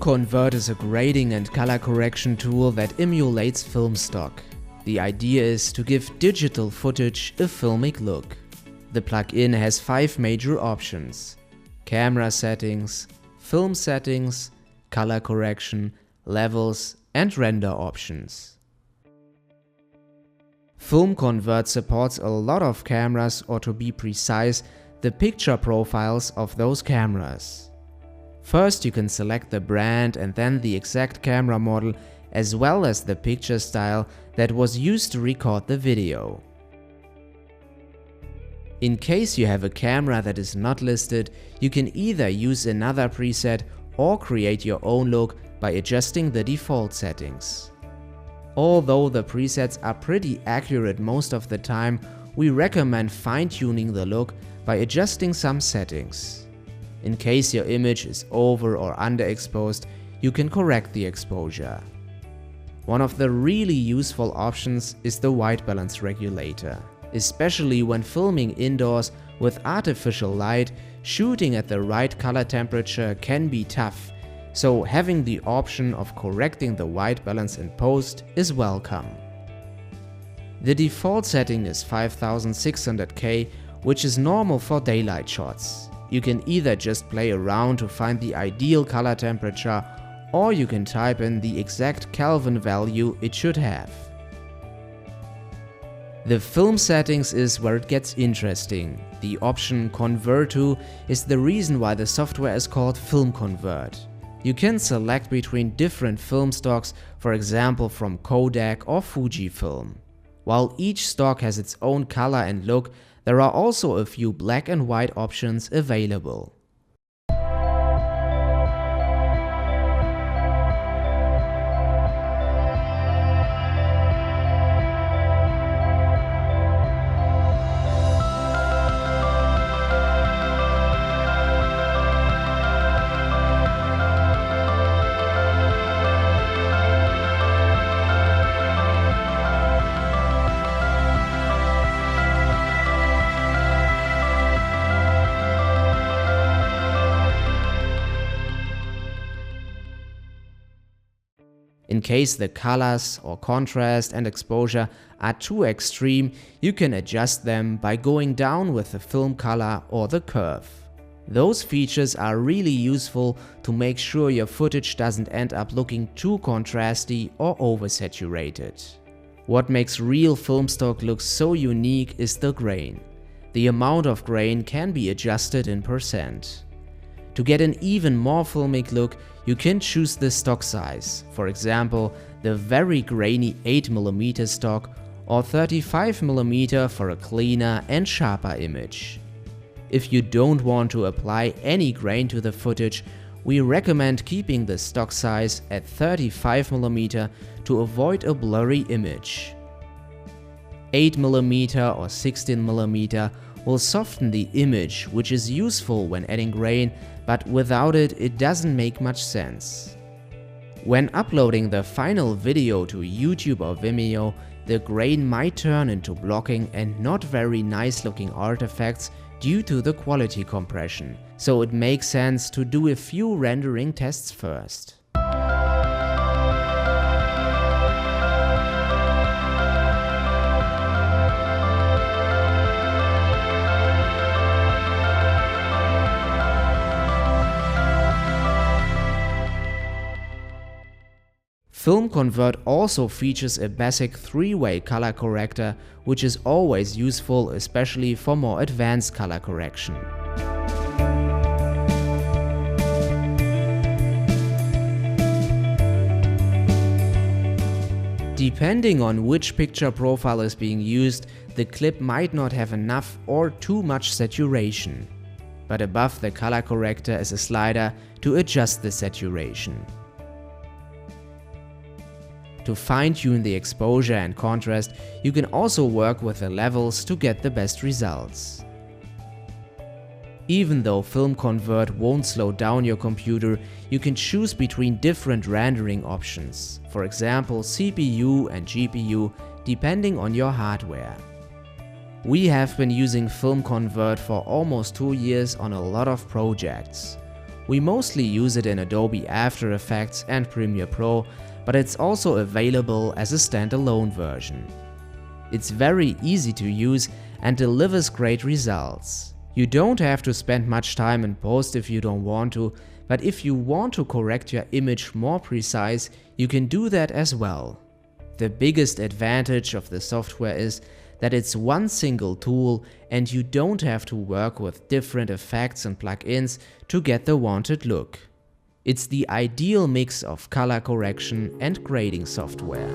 FilmConvert is a grading and color correction tool that emulates film stock. The idea is to give digital footage a filmic look. The plugin has 5 major options: camera settings, film settings, color correction, levels, and render options. FilmConvert supports a lot of cameras, or to be precise, the picture profiles of those cameras. First, you can select the brand and then the exact camera model, as well as the picture style that was used to record the video. In case you have a camera that is not listed, you can either use another preset or create your own look by adjusting the default settings. Although the presets are pretty accurate most of the time, we recommend fine-tuning the look by adjusting some settings. In case your image is over or underexposed, you can correct the exposure. One of the really useful options is the white balance regulator. Especially when filming indoors with artificial light, shooting at the right color temperature can be tough, so having the option of correcting the white balance in post is welcome. The default setting is 5600K, which is normal for daylight shots. You can either just play around to find the ideal color temperature, or you can type in the exact Kelvin value it should have. The film settings is where it gets interesting. The option Convert to is the reason why the software is called FilmConvert. You can select between different film stocks, for example from Kodak or Fujifilm. While each stock has its own color and look, there are also a few black and white options available. In case the colors or contrast and exposure are too extreme, you can adjust them by going down with the film color or the curve. Those features are really useful to make sure your footage doesn't end up looking too contrasty or oversaturated. What makes real film stock look so unique is the grain. The amount of grain can be adjusted in %. To get an even more filmic look, you can choose the stock size, for example, the very grainy 8mm stock or 35mm for a cleaner and sharper image. If you don't want to apply any grain to the footage, we recommend keeping the stock size at 35mm to avoid a blurry image. 8mm or 16mm will soften the image, which is useful when adding grain, but without it, it doesn't make much sense. When uploading the final video to YouTube or Vimeo, the grain might turn into blocking and not very nice looking artifacts due to the quality compression, so it makes sense to do a few rendering tests first. FilmConvert also features a basic 3-way color corrector, which is always useful, especially for more advanced color correction. Depending on which picture profile is being used, the clip might not have enough or too much saturation. But above the color corrector is a slider to adjust the saturation. To fine-tune the exposure and contrast, you can also work with the levels to get the best results. Even though FilmConvert won't slow down your computer, you can choose between different rendering options, for example CPU and GPU, depending on your hardware. We have been using FilmConvert for almost 2 years on a lot of projects. We mostly use it in Adobe After Effects and Premiere Pro, but it's also available as a standalone version. It's very easy to use and delivers great results. You don't have to spend much time in post if you don't want to, but if you want to correct your image more precise, you can do that as well. The biggest advantage of the software is that it's one single tool and you don't have to work with different effects and plugins to get the wanted look. It's the ideal mix of color correction and grading software.